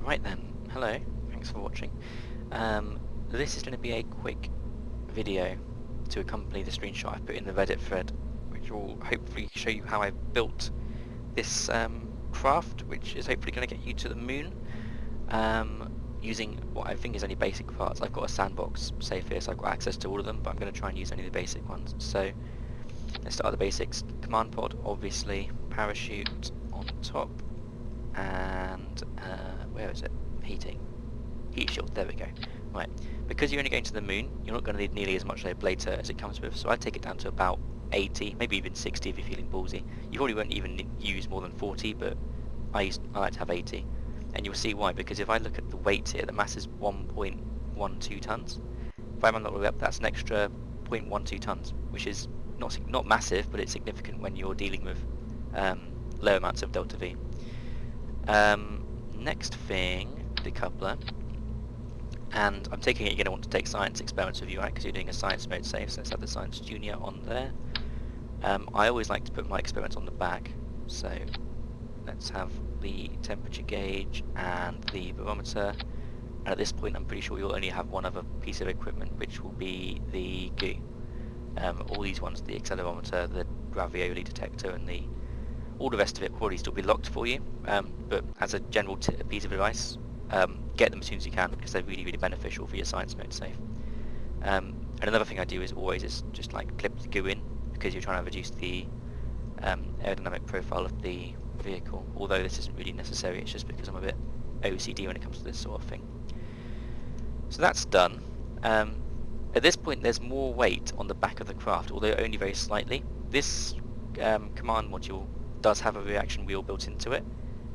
Right then, hello, thanks for watching. This is going to be a quick video to accompany the screenshot I've put in the Reddit thread, which will hopefully show you how I built this craft, which is hopefully going to get you to the moon, using what I think is only basic parts. I've got a sandbox safe here, so I've got access to all of them, but I'm going to try and use only the basic ones. So let's start with the basics. Command pod, obviously, parachute on top, and where is it? Heat shield, there we go. Right, because you're only going to the moon, you're not going to need nearly as much ablator as it comes with, so I'd take it down to about 80, maybe even 60 if you're feeling ballsy. You probably won't even use more than 40, but I like to have 80. And you'll see why, because if I look at the weight here, the mass is 1.12 tons. If I run that all the way up, that's an extra 0.12 tons, which is not massive, but it's significant when you're dealing with low amounts of delta V. Next thing, decoupler. And I'm taking it you're going to want to take science experiments with you, right? Because you're doing a science mode save, so let's have the science junior on there. I always like to put my experiments on the back, so let's have the temperature gauge and the barometer. And at this point I'm pretty sure you'll only have one other piece of equipment, which will be the goo. All these ones, the accelerometer, the gravioli detector, and all the rest of it will probably still be locked for you, but as a general piece of advice, get them as soon as you can, because they're really, really beneficial for your science mode save. And another thing I do is always just like clip the goo in, because you're trying to reduce the aerodynamic profile of the vehicle, although this isn't really necessary, it's just because I'm a bit OCD when it comes to this sort of thing. So that's done. At this point there's more weight on the back of the craft, although only very slightly. This command module does have a reaction wheel built into it,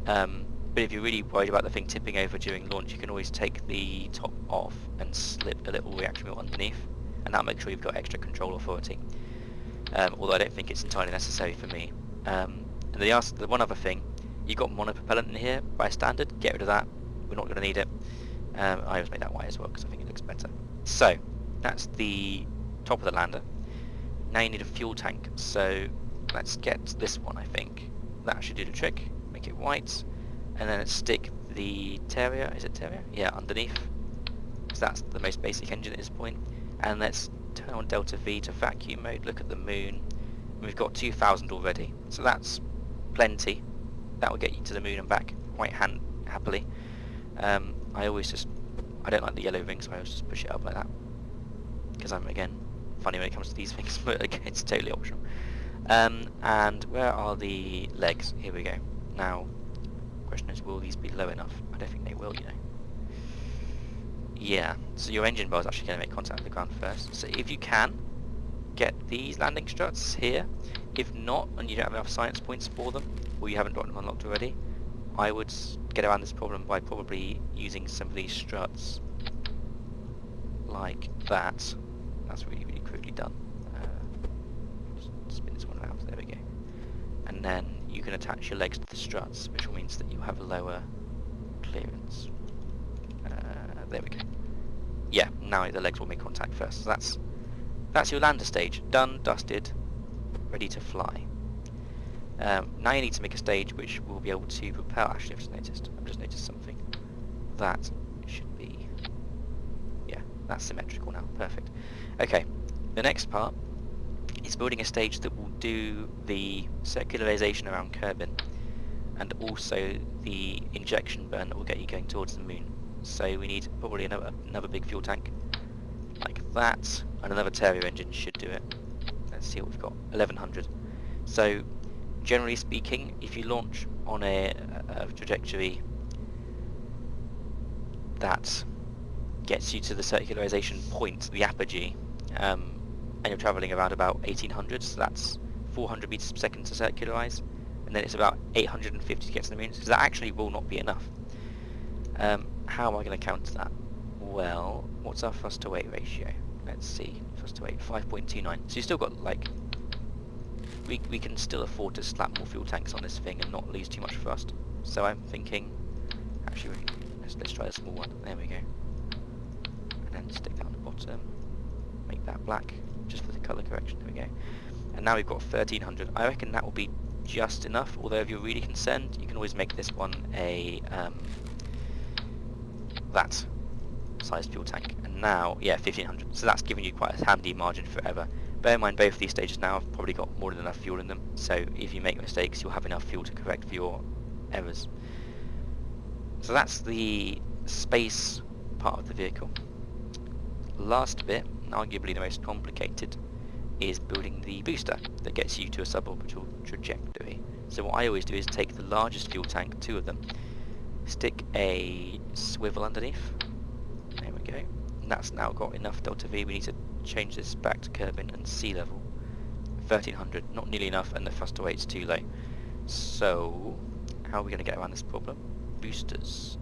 but if you're really worried about the thing tipping over during launch, you can always take the top off and slip a little reaction wheel underneath, and that'll make sure you've got extra control authority, although I don't think it's entirely necessary for me. And the one other thing, you've got mono-propellant in here by standard, get rid of that, we're not going to need it. I always make that white as well because I think it looks better. So that's the top of the lander. Now you need a fuel tank, so let's get this one. I think that should do the trick. Make it white, and then let's stick the Terrier, is it Terrier? Yeah, underneath, because that's the most basic engine at this point. And let's turn on delta V to vacuum mode, look at the moon. We've got 2000 already, so that's plenty. That will get you to the moon and back quite happily. I don't like the yellow ring, so I always just push it up like that, because I'm, again, funny when it comes to these things, but again, it's totally optional. And where are the legs? Here we go. Now, the question is, will these be low enough? I don't think they will, you know. Yeah, so your engine bar is actually going to make contact with the ground first. So if you can, get these landing struts here. If not, and you don't have enough science points for them, or you haven't got them unlocked already, I would get around this problem by probably using some of these struts like that. That's really, really crudely done. Spin this one around, there we go. And then you can attach your legs to the struts, which means that you have a lower clearance. There we go. Yeah, now the legs will make contact first. So that's your lander stage. Done, dusted, ready to fly. Now you need to make a stage which will be able to propel. Actually, I've just noticed something. That should be, yeah, that's symmetrical now. Perfect. Okay, the next part is building a stage that will do the circularization around Kerbin, and also the injection burn that will get you going towards the moon. So we need probably another big fuel tank like that, and another Terrier engine should do it. Let's see what we've got. 1100. So generally speaking, if you launch on a trajectory that gets you to the circularization point, the apogee, and you're travelling around about 1800, so that's 400 meters per second to circularize, and then it's about 850 to get to the moon, so that actually will not be enough. How am I going to counter that? Well, what's our thrust to weight ratio? Let's see, thrust to weight 5.29. So you still got like, we can still afford to slap more fuel tanks on this thing and not lose too much thrust. So I'm thinking, actually, let's try a small one. There we go. And then stick that on the bottom. Make that black, just for the colour correction. There we go. And now we've got 1300. I reckon that will be just enough. Although if you're really concerned, you can always make this one a that size fuel tank. And now, yeah, 1500. So that's giving you quite a handy margin for error. Bear in mind both of these stages now have probably got more than enough fuel in them, so if you make mistakes you'll have enough fuel to correct for your errors. So that's the space part of the vehicle. Last bit, arguably the most complicated, is building the booster that gets you to a suborbital trajectory. So what I always do is take the largest fuel tank, 2 of them, stick a swivel underneath. There we go. And that's now got enough delta V. We need to change this back to cabin and sea level. 1300, not nearly enough, and the thruster weight's too low. So how are we going to get around this problem? Boosters.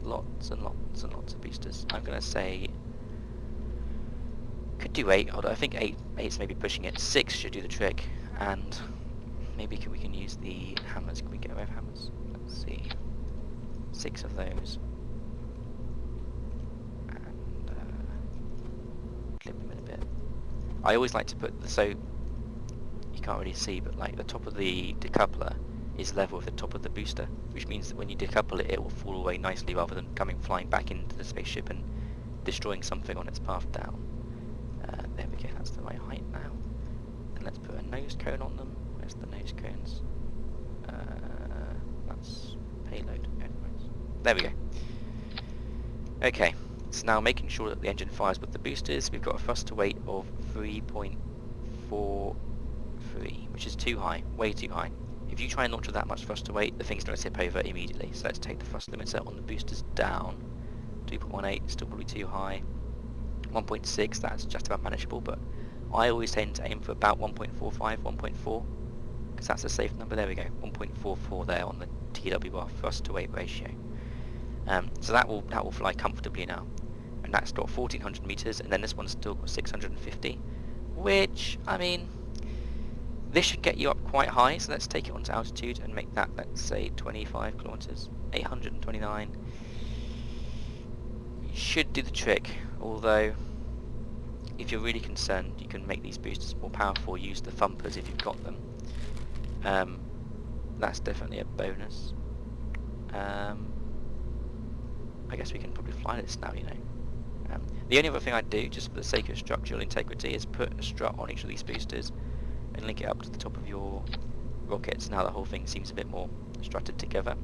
Lots and lots and lots of boosters. I'm going to say could do 8, although I think 8's maybe pushing it. 6 should do the trick, and maybe we can use the hammers. Can we get away with hammers? Let's see. 6 of those. And clip them in a bit. I always like to put so you can't really see, but like the top of the decoupler is level with the top of the booster, which means that when you decouple it, it will fall away nicely rather than coming flying back into the spaceship and destroying something on its path down. There we go, that's the right height now. And let's put a nose cone on them. Where's the nose cones? That's payload. There we go. Okay, so now making sure that the engine fires with the boosters, we've got a thruster weight of 3.43, which is too high, way too high. If you try and launch with that much thruster weight, the thing's going to tip over immediately. So let's take the thrust limiter on the boosters down. 2.18, still probably too high. 1.6, that's just about manageable, but I always tend to aim for about 1.45, 1.4, because that's a safe number. There we go, 1.44 there on the TWR, thrust to weight ratio. So that will fly comfortably now, and that's got 1400 meters, and then this one's still got 650, which, I mean, this should get you up quite high. So let's take it onto altitude and make that, let's say, 25 kilometers, 829. Should do the trick, although if you're really concerned you can make these boosters more powerful, use the thumpers if you've got them. That's definitely a bonus. I guess we can probably fly this now, you know. The only other thing I'd do, just for the sake of structural integrity, is put a strut on each of these boosters and link it up to the top of your rockets. Now the whole thing seems a bit more strutted together,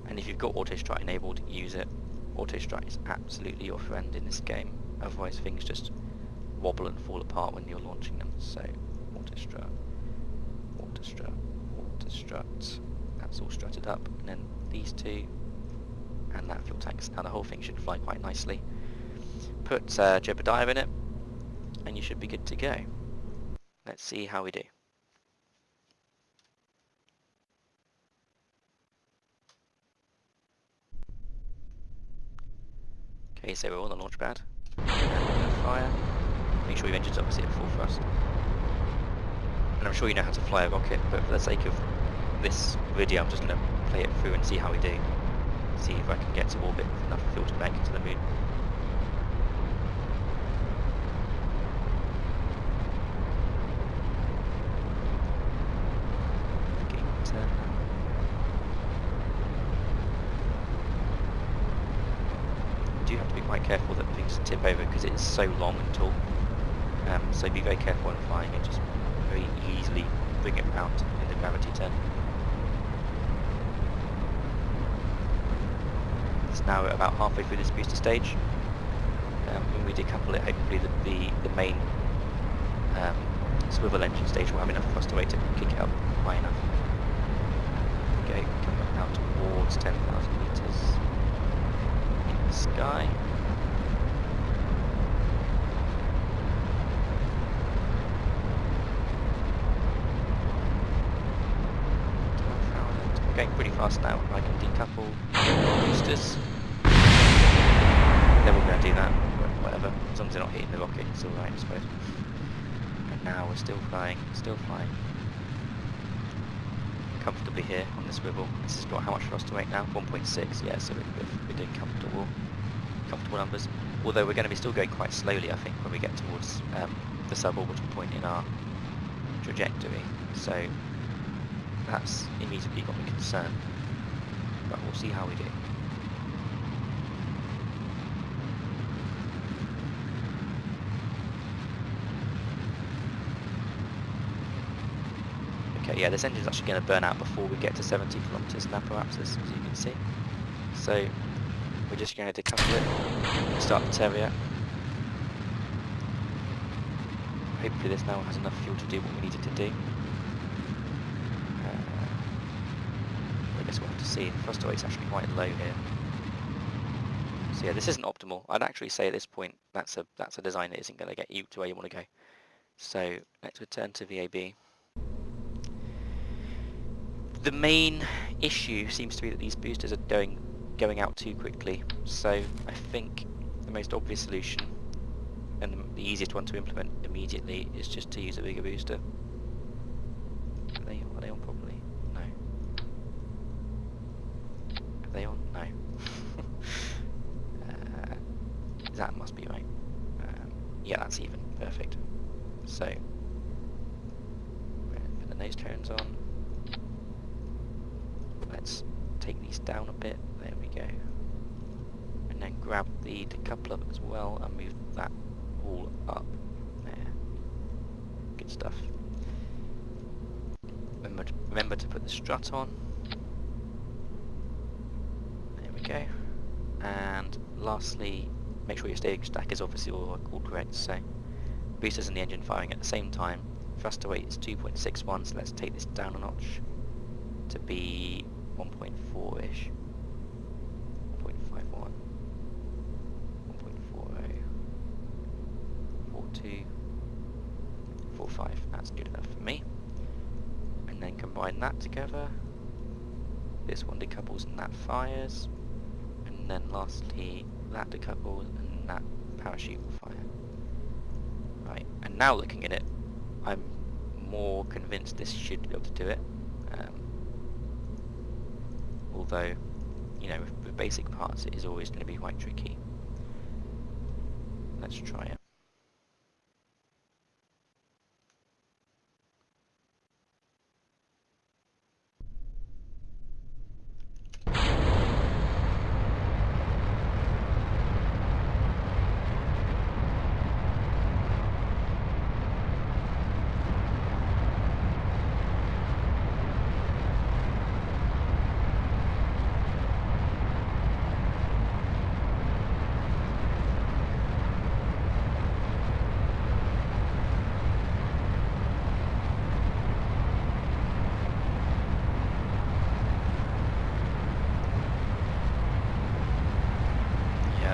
and if you've got auto strut enabled, use it. Auto strut is absolutely your friend in this game, otherwise things just wobble and fall apart when you're launching them. So auto strut, auto strut, auto strut, that's all strutted up, and then these 2 and that fuel tanks. Now the whole thing should fly quite nicely. Put Jebediah in it and you should be good to go. Let's see how we do. Okay, so we're on the launch pad. Fire. Make sure your engine's obviously at full thrust. And I'm sure you know how to fly a rocket, but for the sake of this video, I'm just going to play it through and see how we do. See if I can get to orbit with enough fuel to make it to the moon. You have to be quite careful that things tip over because it's so long and tall. So be very careful when flying it, just very easily bring it round in the gravity turn. It's now about halfway through this booster stage. When we decouple it, hopefully the main swivel engine stage will have enough thruster weight to kick it up high enough. Okay, come up now towards 10,000 meters. Sky. We're going pretty fast now. I can decouple boosters. Then we're going to do that, but whatever. As long as they're not hitting the rocket, it's alright, I suppose. And now we're still flying, comfortably here on the swivel. This has got how much thruster weight now? 1.6, yeah, so we're doing comfortable numbers. Although we're going to be still going quite slowly, I think, when we get towards the suborbital point in our trajectory. So that's immediately got me concerned. But we'll see how we do. Okay, yeah, this engine's actually going to burn out before we get to 70 kilometers now perhaps, as you can see. So we're just going to decouple it, start the Terrier. Hopefully this now has enough fuel to do what we need it to do. I guess we'll have to see. The thruster weight's actually quite low here. So yeah, this isn't optimal. I'd actually say at this point that's a design that isn't going to get you to where you want to go. So let's return to VAB. The main issue seems to be that these boosters are going out too quickly. So I think the most obvious solution and the easiest one to implement immediately is just to use a bigger booster. Are they on properly? No. Are they on? No. That must be right. Yeah, that's even. Perfect. So, put the nose cones on. Let's take these down a bit. There we go. And then grab the decoupler as well and move that all up. There. Good stuff. Remember to put the strut on. There we go. And lastly, make sure your steering stack is obviously all correct. So, boosters and the engine firing at the same time. Thruster weight is 2.61, so let's take this down a notch to be 1.4-ish. 1.51. 1.40. 42. 45. That's good enough for me. And then combine that together. This one decouples and that fires. And then lastly, that decouples and that parachute will fire. Right, and now looking at it, I'm more convinced this should be able to do it. Although, you know, with basic parts it is always going to be quite tricky. Let's try it.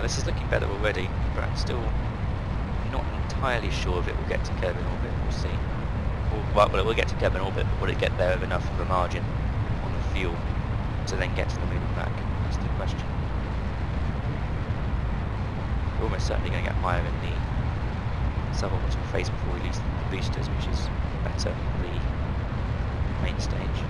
This is looking better already, but I'm still not entirely sure if it will get to curb in orbit. We'll see. Well, it will get to curb in orbit, but will it get there with enough of a margin on the fuel to then get to the moon and back? That's the question. We're almost certainly going to get higher in the suborbital phase before we lose the boosters, which is better for the main stage.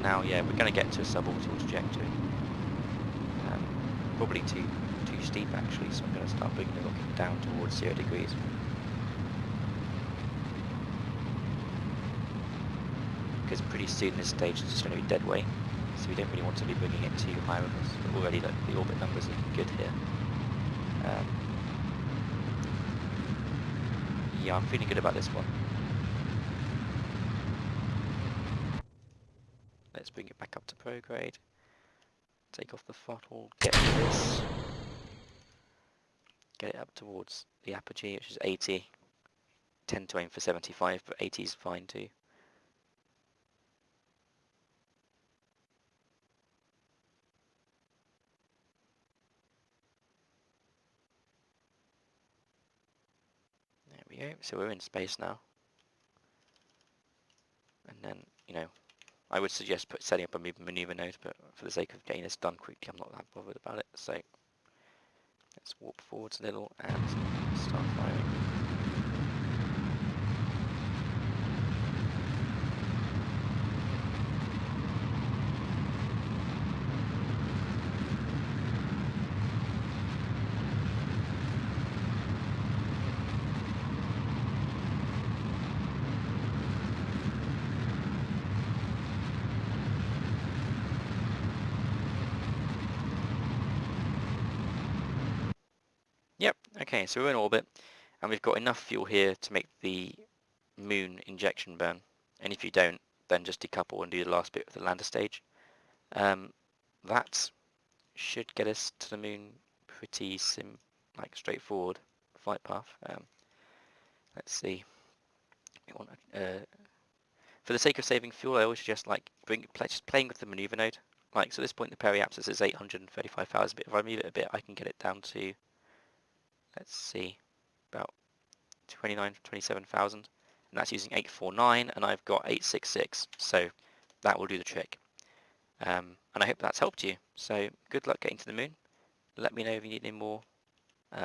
Now, yeah, we're going to get to a suborbital trajectory. Probably too steep actually, so I'm going to start bringing the rocket down towards 0 degrees. Because pretty soon this stage is just going to be dead weight, so we don't really want to be bringing it too high with us. But already the orbit numbers looking good here. Yeah, I'm feeling good about this one. Let's bring it back up to prograde. Take off the throttle, get this. Get it up towards the apogee, which is 80. Tend to aim for 75, but 80 is fine too. There we go, so we're in space now. And then, you know, I would suggest setting up a maneuver node, but for the sake of getting this done quickly, I'm not that bothered about it. So let's warp forwards a little and start firing. Okay, so we're in orbit, and we've got enough fuel here to make the moon injection burn. And if you don't, then just decouple and do the last bit of the lander stage. That should get us to the moon pretty straightforward flight path. Let's see. For the sake of saving fuel, I always suggest just playing with the maneuver node. So at this point the periapsis is 835,000, but if I move it a bit, I can get it down to, let's see, about 27,000, and that's using 849, and I've got 866, so that will do the trick. And I hope that's helped you. So good luck getting to the moon. Let me know if you need any more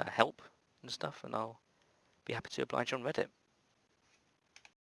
help and stuff, and I'll be happy to oblige on Reddit.